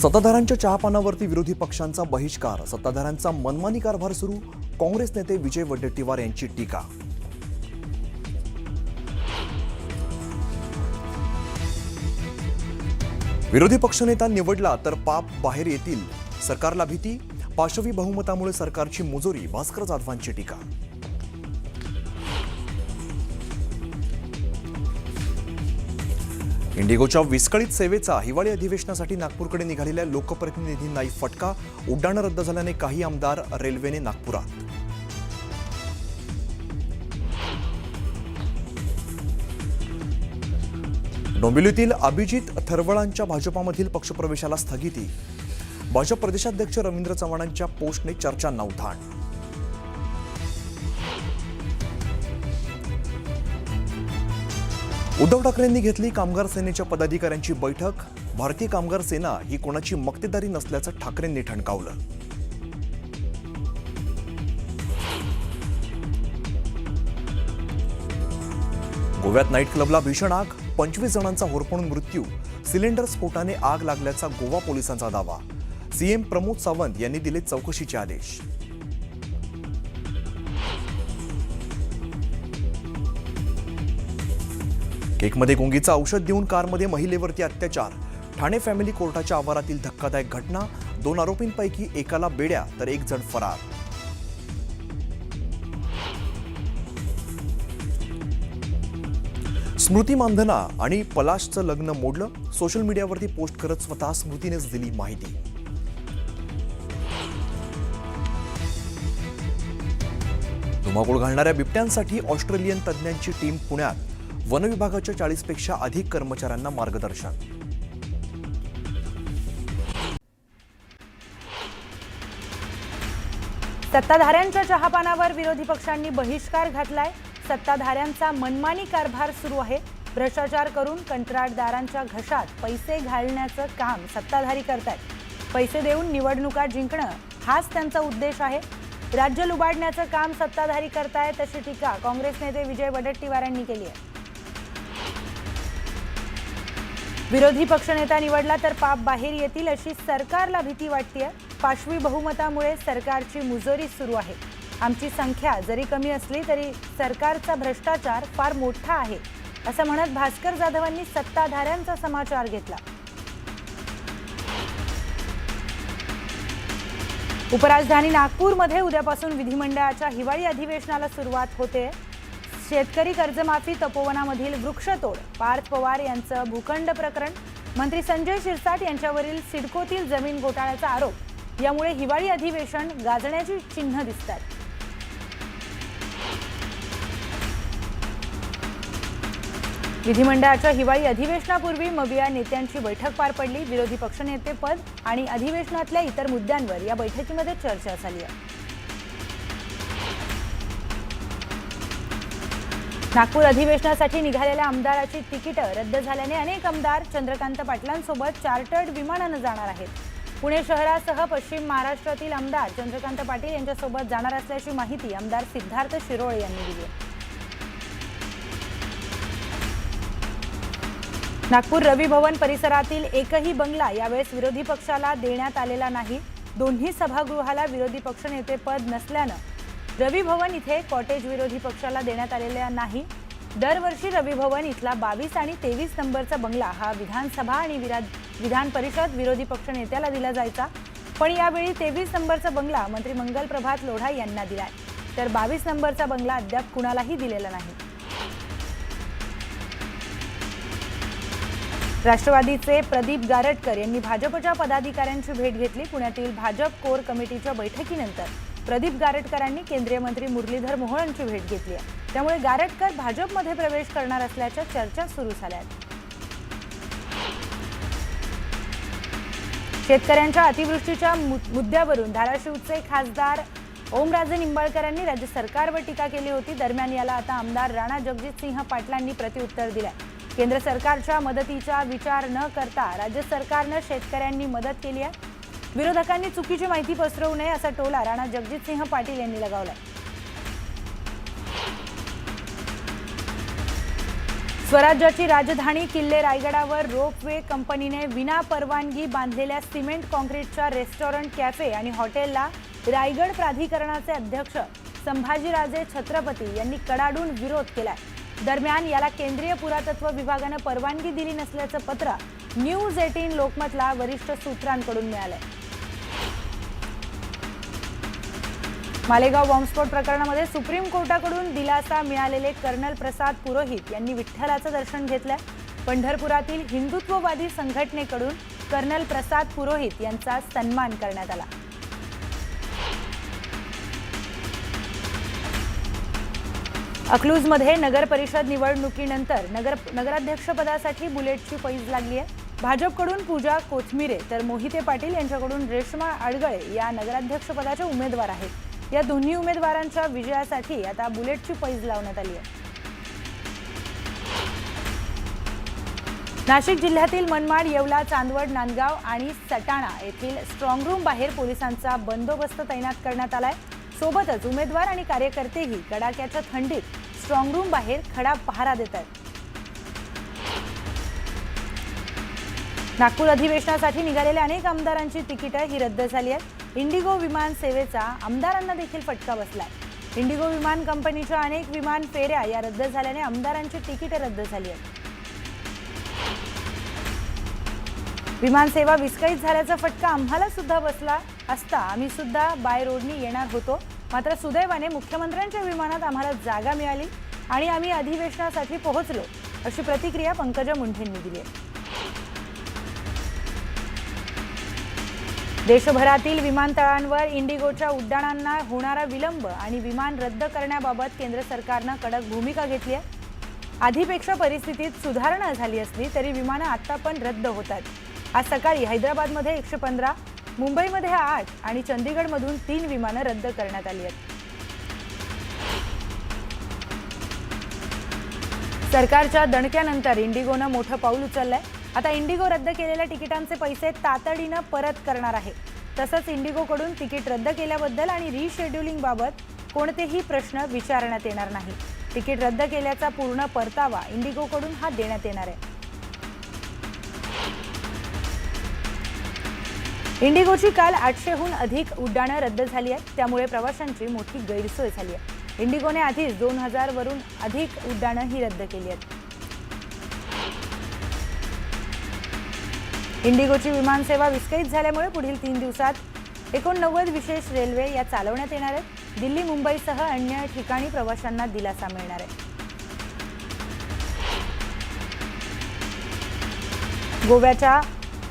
सत्ताधाऱ्यांच्या चहापानावरती विरोधी पक्षांचा बहिष्कार, सत्ताधाऱ्यांचा मनमानी कारभार सुरू, काँग्रेस नेते विजय वडेट्टीवार यांची टीका. विरोधी पक्षनेता निवडला तर पाप बाहेर येतील, सरकारला भीती, पाशवी बहुमतामुळे सरकारची मुजोरी, भास्कर जाधवांची टीका. इंडिगोच्या विस्कळीत सेवेचा हिवाळी अधिवेशनासाठी नागपूरकडे निघालेल्या लोकप्रतिनिधींनाही फटका, उड्डाणं रद्द झाल्याने काही आमदार रेल्वेने नागपुरात. डोंबिवलीतील अभिजित थरवळांच्या भाजपामधील पक्षप्रवेशाला स्थगिती, भाजप प्रदेशाध्यक्ष रवींद्र चव्हाणांच्या पोस्टने चर्चांना उधाण. उद्धव ठाकरेंनी घेतली कामगार सेनेच्या पदाधिकाऱ्यांची बैठक, भारतीय कामगार सेना ही कोणाची मक्तेदारी नसल्याचं ठाकरेंनी ठणकावलं. गोव्यात नाईट क्लबला भीषण आग, 25 जणांचा होरपळून मृत्यू, सिलेंडर स्फोटाने आग लागल्याचा गोवा पोलिसांचा दावा. सीएम प्रमोद सावंत यांनी दिले चौकशीचे आदेश. केकमध्ये गुंगीचं औषध देऊन कारमध्ये महिलेवरती अत्याचार, ठाणे फॅमिली कोर्टाच्या आवारातील धक्कादायक घटना, 2 आरोपींपैकी एकाला बेड्या तर 1 जण फरार. स्मृती मानधना आणि पलाशचं लग्न मोडलं, सोशल मीडियावरती पोस्ट करत स्वतः स्मृतीनेच दिली माहिती. धुमाकूळ घालणाऱ्या बिबट्यांसाठी ऑस्ट्रेलियन तज्ज्ञांची टीम पुण्यात, वन विभागाच्या 40 पेक्षा अधिक कर्मचाऱ्यांना मार्गदर्शन. सत्ताधाऱ्यांच्या चहापानावर विरोधी पक्षांनी बहिष्कार घातलाय. सत्ताधाऱ्यांचा मनमानी कारभार सुरू आहे. भ्रष्टाचार करून कंत्राटदारांच्या घशात पैसे घालण्याचं काम सत्ताधारी करतायत. पैसे देऊन निवडणुका जिंकणं हाच त्यांचा उद्देश आहे. राज्य लुबाडण्याचं काम सत्ताधारी करतायत अशी टीका काँग्रेस नेते विजय वडेट्टीवार यांनी केली आहे. विरोधी पक्षनेता निवडला तर पाप बाहेर येतील अशी सरकारला भीती वाटतेय. पाशवी बहुमतामुळे सरकारची मुजोरी सुरू आहे. आमची संख्या जरी कमी असली तरी सरकारचा भ्रष्टाचार फार मोठा आहे असं म्हणत भास्कर जाधवांनी सत्ताधाऱ्यांचा समाचार घेतला. उपराजधानी नागपूरमध्ये उद्यापासून विधिमंडळाच्या हिवाळी अधिवेशनाला सुरुवात होते. शेतकरी कर्जमाफी, तपोवनामधील वृक्षतोड, पार्थ पवार यांचं भूखंड प्रकरण, मंत्री संजय शिरसाट यांच्यावरील सिडकोतील जमीन घोटाळ्याचा आरोप यामुळे हिवाळी अधिवेशन गाजण्याची चिन्ह दिसतात. विधिमंडळाच्या हिवाळी अधिवेशनापूर्वी मविया नेत्यांची बैठक पार पडली. विरोधी पक्षनेते पद आणि अधिवेशनातल्या इतर मुद्द्यांवर या बैठकीमध्ये चर्चा झाली आहे. नागपूर अधिवेशनासाठी निघालेल्या आमदाराची तिकीटं रद्द झाल्याने अनेक आमदार चंद्रकांत पाटलांसोबत चार्टर्ड विमानानं जाणार आहेत. पुणे शहरासह पश्चिम महाराष्ट्रातील आमदार चंद्रकांत पाटील यांच्यासोबत जाणार असल्याची माहिती आमदार सिद्धार्थ शिरोळे यांनी दिली आहे. नागपूर रवी भवन परिसरातील एकही बंगला यावेळेस विरोधी पक्षाला देण्यात आलेला नाही. दोन्ही सभागृहाला विरोधी पक्षनेते पद नसल्यानं रवी भवन इथे कॉटेज विरोधी पक्षाला देण्यात आलेला नाही. दरवर्षी रवी भवन इथला 22 आणि 23 नंबरचा बंगला हा विधानसभा आणि विधान परिषद विरोधी पक्षनेत्याला दिला जायचा. पण यावेळी 23 नंबरचा बंगला मंत्री मंगल प्रभात लोढा यांना दिलाय, तर 22 नंबरचा बंगला अद्याप कुणालाही दिलेला नाही. राष्ट्रवादीचे प्रदीप गारटकर यांनी भाजपच्या पदाधिकाऱ्यांची भेट घेतली. पुण्यातील भाजप कोर कमिटीच्या बैठकीनंतर प्रदीप गारटकरांनी केंद्रीय मंत्री मुरलीधर मोहोळांची भेट घेतली आहे. त्यामुळे गारटकर भाजपमध्ये प्रवेश करणार असल्याच्या चर्चा सुरू झाल्या आहेत. शेतकऱ्यांच्या अतिवृष्टीच्या मुद्द्यावरून धाराशिवचे खासदार ओमराजे निंबाळकरांनी राज्य सरकारवर टीका केली होती. दरम्यान याला आता आमदार राणा जगजितसिंह पाटलांनी प्रत्युत्तर दिलंय. केंद्र सरकारच्या मदतीचा विचार न करता राज्य सरकारनं शेतकऱ्यांनी मदत केली आहे. विरोधकांनी चुकीची माहिती पसरवू नये असा टोला राणा जगजितसिंह पाटील यांनी लगावलाय. स्वराज्याची राजधानी किल्ले रायगडावर रोपवे कंपनीने विना परवानगी बांधलेल्या सिमेंट कॉन्क्रीटच्या रेस्टॉरंट, कॅफे आणि हॉटेलला रायगड प्राधिकरणाचे अध्यक्ष संभाजीराजे छत्रपती यांनी कडाडून विरोध केलाय. दरम्यान याला केंद्रीय पुरातत्व विभागाने परवानगी दिली नसल्याचं पत्र न्यूज 18 लोकमतला वरिष्ठ सूत्रांकडून मिळालंय. मालेगाव बॉम्बस्फोट प्रकरणामध्ये सुप्रीम कोर्टाकडून दिलासा मिळालेले कर्नल प्रसाद पुरोहित यांनी विठ्ठलाचं दर्शन घेतलंय. पंढरपुरातील हिंदुत्ववादी संघटनेकडून कर्नल प्रसाद पुरोहित यांचा सन्मान करण्यात आला. अकलूजमध्ये नगर परिषद निवडणुकीनंतर नगराध्यक्षपदासाठी बुलेटची पैज लागली आहे. भाजपकडून पूजा कोथमिरे तर मोहिते पाटील यांच्याकडून रेश्मा आडगळे या नगराध्यक्षपदाचे उमेदवार आहेत. या दोन्ही उमेदवारांच्या विजयासाठी आता बुलेटची पैज लावण्यात आली आहे. नाशिक जिल्ह्यातील मनमाड, येवला, चांदवड, नांदगाव आणि सटाणा येथील स्ट्रॉंग रूम बाहेर पोलिसांचा बंदोबस्त तैनात करण्यात आलाय. सोबतच उमेदवार आणि कार्यकर्तेही कडाक्याच्या थंडीत स्ट्रॉंग रूम बाहेर खडा पहारा देत आहेत. नागपूर अधिवेशनासाठी निघालेल्या अनेक आमदारांची तिकीटं ही रद्द झाली आहेत. इंडिगो विमान सेवेचा आमदारांना देखील फटका बसलाय. इंडिगो विमान कंपनीच्या अनेक विमान फेऱ्या या रद्द झाल्याने आमदारांची तिकीटं रद्द झाली आहेत. विमान सेवा विस्कळीत झाल्याचा फटका आम्हाला सुद्धा बसला असता आम्ही सुद्धा बाय रोडनी येणार होतो. मात्र सुदैवाने मुख्यमंत्र्यांच्या विमानात आम्हाला जागा मिळाली आणि आम्ही अधिवेशनासाठी पोहोचलो, अशी प्रतिक्रिया पंकजा मुंडेंनी दिली आहे. देशभरातील विमानतळांवर इंडिगोच्या उड्डाणांना होणारा विलंब आणि विमान रद्द करण्याबाबत केंद्र सरकारनं कडक भूमिका घेतली आहे. आधीपेक्षा परिस्थितीत सुधारणा झाली असली तरी विमानं आता पण रद्द होतात. आज सकाळी हैदराबादमध्ये 115, मुंबईमध्ये 8 आणि चंदीगडमधून 3 विमानं रद्द करण्यात आली आहेत. सरकारच्या दणक्यानंतर इंडिगोनं मोठं पाऊल उचललंय. आता इंडिगो रद्द केलेल्या तिकिटांचे पैसे तातडीनं परत करणार आहे. तसंच इंडिगोकडून तिकीट रद्द केल्याबद्दल आणि रिशेड्युलिंग बाबत कोणतेही प्रश्न विचारण्यात येणार नाही. तिकीट रद्द केल्याचा पूर्ण परतावा इंडिगोकडून हा देण्यात येणार आहे. इंडिगोची काल 800हून अधिक उड्डाणं रद्द झाली आहेत. त्यामुळे प्रवाशांची मोठी गैरसोय झाली आहे. इंडिगोने आधीच 2000 वरून अधिक उड्डाणं ही रद्द केली आहेत. इंडिगोची विमानसेवा विस्कळीत झाल्यामुळे पुढील 3 दिवसात 89 विशेष रेल्वे या चालवण्यात येणार आहेत. दिल्ली, मुंबईसह अन्य ठिकाणी प्रवाशांना दिलासा मिळणार आहे. गोव्याच्या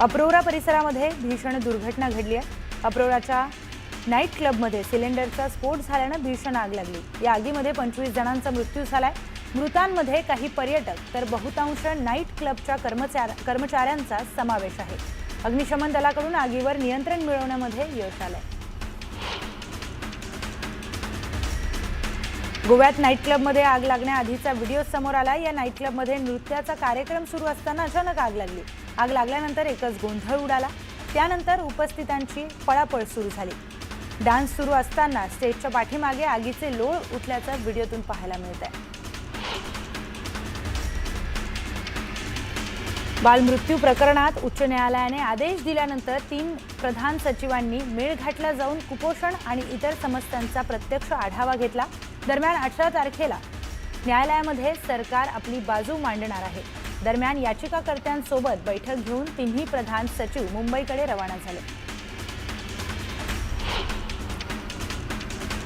अप्रोरा परिसरामध्ये भीषण दुर्घटना घडली आहे. अप्रोराच्या नाईट क्लबमध्ये सिलेंडरचा स्फोट झाल्यानं भीषण आग लागली. या आगीमध्ये 25 जणांचा मृत्यू झालाय. मृतांमध्ये काही पर्यटक तर बहुतांश नाईट क्लबच्या कर्मचाऱ्यांचा समावेश आहे. अग्निशमन दलाकडून आगीवर नियंत्रण मिळवण्यामध्ये यश आलंय. गोव्यात नाईट क्लबमध्ये आग लागण्याआधीचा व्हिडिओ समोर आला. या नाईट क्लबमध्ये नृत्याचा कार्यक्रम सुरू असताना अचानक आग लागली. आग लागल्यानंतर एकच गोंधळ उडाला. त्यानंतर उपस्थितांची पळापळ सुरू झाली. डान्स सुरू असताना स्टेजच्या पाठीमागे आगीचे लोळ उठल्याचं व्हिडिओतून पाहायला मिळत आहे. बालमृत्यू प्रकरणात उच्च न्यायालयाने आदेश दिल्यानंतर 3 प्रधान सचिवांनी मेळघाटला जाऊन कुपोषण आणि इतर समस्यांचा प्रत्यक्ष आढावा घेतला. दरम्यान 18 तारखेला न्यायालयामध्ये सरकार आपली बाजू मांडणार आहे. दरम्यान याचिकाकर्त्यांसोबत बैठक घेऊन 3ही प्रधान सचिव मुंबईकडे रवाना झाले.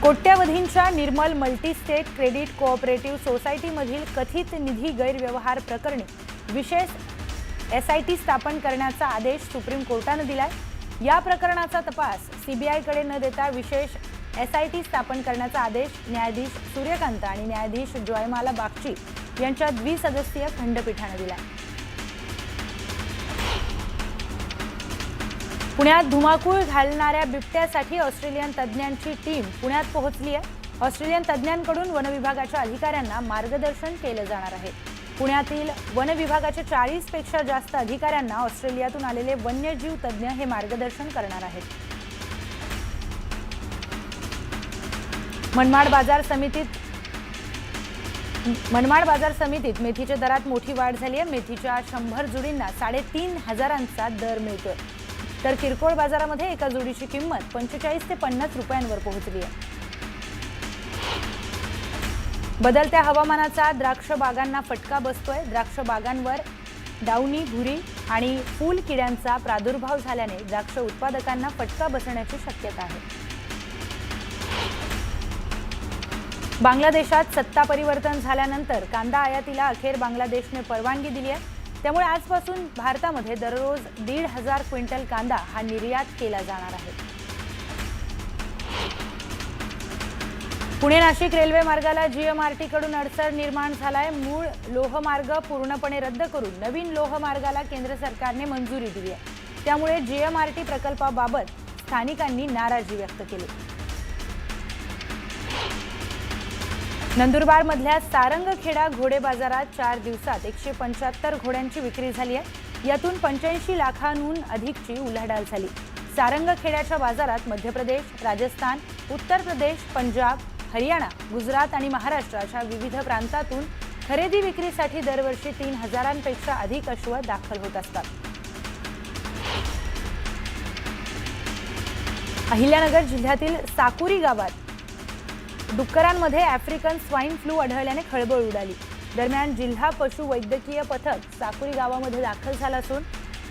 कोट्यवधींच्या निर्मल मल्टीस्टेट क्रेडिट कोऑपरेटिव्ह सोसायटीमधील कथित निधी गैरव्यवहार प्रकरणी विशेष SIT स्थापन करण्याचा आदेश सुप्रीम कोर्टाने दिलाय. या प्रकरणाचा तपास CBIकडे न देता विशेष SIT स्थापन करण्याचा आदेश न्यायाधीश सूर्यकांत आणि न्यायाधीश जयमाला बागची यांच्या द्विसदस्यीय खंडपीठाने दिलाय. पुण्यात धुमाकूळ घालणाऱ्या बिबट्यासाठी ऑस्ट्रेलियन तज्ज्ञांची टीम पुण्यात पोहोचली आहे. ऑस्ट्रेलियन तज्ज्ञांकडून वन विभागाच्या अधिकाऱ्यांना मार्गदर्शन केलं जाणार आहे. पुण्यातील वन विभागाच्या 40 पेक्षा जास्त अधिकाऱ्यांना ऑस्ट्रेलियातून आलेले वन्यजीव तज्ज्ञ हे मार्गदर्शन करणार आहेत. मनमाड बाजार समितीत मनमाड बाजार समितीत मेथीच्या दरात मोठी वाढ झाली आहे। मेथीच्या 100 जुडींना 3,500चा दर मिळतोय, तर किरकोळ बाजारामध्ये एका जुडीची किंमत 45 ते 50 रुपयांवर पोहोचली आहे। बदलत्या हवामानाचा द्राक्ष बागांना फटका बसतोय। द्राक्ष बागांवर डाउनी, भुरी आणि फूल किड्यांचा प्रादुर्भाव झाल्याने द्राक्ष उत्पादकांना फटका बसण्याची शक्यता आहे। बांगलादेशात सत्ता परिवर्तन झाल्यानंतर कांदा आयातीला अखेर बांगलादेशने परवानगी दिली आहे। त्यामुळे आजपासून भारतामध्ये दररोज 1,500 क्विंटल कांदा हा निर्यात केला जाणार आहे। पुणे नाशिक रेल्वे मार्गाला जीएमआरटी कडून अडचण निर्माण झालाय। मूळ लोहमार्ग पूर्णपणे रद्द करून नवीन लोहमार्गाला केंद्र सरकारने मंजुरी दिली आहे। त्यामुळे जीएमआरटी प्रकल्पाबाबत स्थानिकांनी नाराजी व्यक्त केली। नंदुरबारमधल्या सारंगखेडा घोडे बाजारात 4 दिवसात 175 घोड्यांची विक्री झाली आहे। यातून 85 लाखांहून अधिकची उलाढाल झाली। सारंगखेड्याच्या बाजारात मध्य प्रदेश, राजस्थान, उत्तर प्रदेश, पंजाब, हरियाणा, गुजरात आणि महाराष्ट्र अशा विविध प्रांतातून खरेदी विक्रीसाठी दरवर्षी 3,000पेक्षा अधिक अश्व दाखल होत असतात। अहिल्यानगर जिल्ह्यातील साकुरी गावात डुक्करांमध्ये आफ्रिकन स्वाईन फ्लू आढळल्याने खळबळ उडाली। दरम्यान जिल्हा पशुवैद्यकीय पथक साकुरी गावामध्ये दाखल झालं असून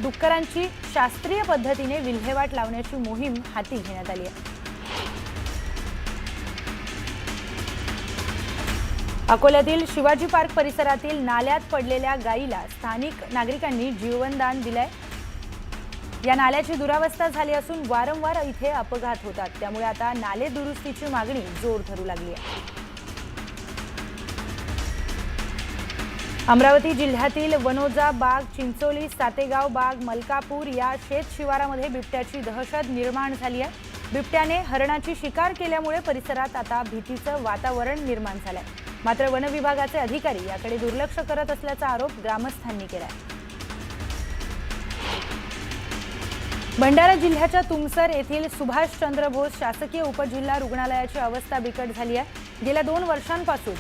डुक्करांची शास्त्रीय पद्धतीने विल्हेवाट लावण्याची मोहीम हाती घेण्यात आली आहे। अकोल्यातील शिवाजी पार्क परिसरातील नाल्यात पडलेल्या गायीला स्थानिक नागरिकांनी जीवनदान दिलंय। या नाल्याची दुरावस्था झाली असून वारंवार इथे अपघात होतात, त्यामुळे आता नाले दुरुस्तीची मागणी जोर धरू लागली आहे। अमरावती जिल्ह्यातील वनोजा बाग, चिंचोली, सातेगाव बाग, मलकापूर या शेत शिवारामध्ये बिबट्याची दहशत निर्माण झाली आहे। बिबट्याने हरणाची शिकार केल्यामुळे परिसरात आता भीतीचं वातावरण निर्माण झालंय। मात्र वन विभागाचे अधिकारी याकडे दुर्लक्ष करत असल्याचा आरोप ग्रामस्थांनी केलाय। भंडारा जिल्ह्याच्या तुमसर येथील सुभाषचंद्र बोस शासकीय उपजिल्हा रुग्णालयाची अवस्था बिकट झाली आहे। गेल्या 2 वर्षांपासून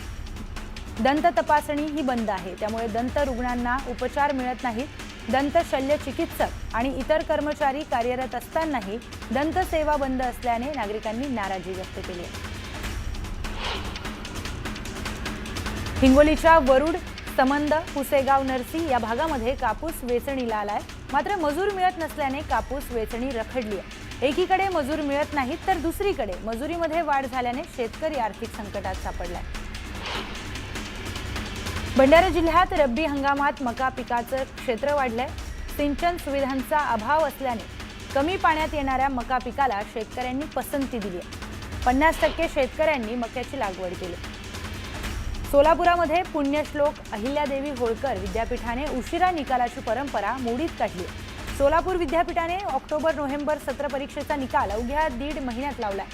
दंत तपासणी ही बंद आहे, त्यामुळे दंत रुग्णांना उपचार मिळत नाहीत। दंत शल्य चिकित्सक आणि इतर कर्मचारी कार्यरत असतानाही दंत सेवा बंद असल्याने नागरिकांनी नाराजी व्यक्त केली आहे। हिंगोलीच्या वरुड, समंद, पुसेगाव, नरसी या भागामध्ये कापूस वेचणीला आलाय। मात्र मजूर मिळत नसल्याने कापूस वेचणी रखडली आहे। एकीकडे मजूर मिळत नाहीत तर दुसरीकडे मजुरीमध्ये वाढ झाल्याने शेतकरी आर्थिक संकटात सापडलाय। भंडारा जिल्ह्यात रब्बी हंगामात मका पिकाचं क्षेत्र वाढलंय। सिंचन सुविधांचा अभाव असल्याने कमी पाण्यात येणाऱ्या मका पिकाला शेतकऱ्यांनी पसंती दिली आहे। 50% शेतकऱ्यांनी मक्याची लागवड केली। सोलापुरामध्ये पुण्यश्लोक अहिल्यादेवी होळकर विद्यापीठाने उशिरा निकालाची परंपरा मोडीत काढली। सोलापूर विद्यापीठाने ऑक्टोबर-नोव्हेंबर सत्र परीक्षेचा निकाल अवघ्या 1.5 महिन्यात लावलाय।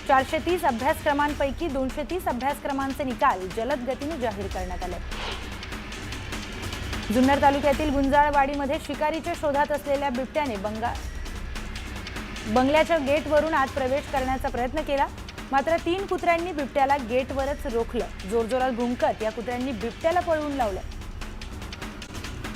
430 अभ्यासक्रमांपैकी 230 अभ्यासक्रमांचे निकाल जलद गतीने जाहीर करण्यात आले। जुन्नर तालुक्यातील गुंजाळवाडीमध्ये शिकारीच्या शोधात असलेल्या बिबट्याने बंगल्याच्या गेटवरून आत प्रवेश करण्याचा प्रयत्न केला। मात्र 3 कुत्र्यांनी बिबट्याला गेटवरच रोखलं। जोरजोरात भुंकत या कुत्र्यांनी बिबट्याला पळवून लावलं।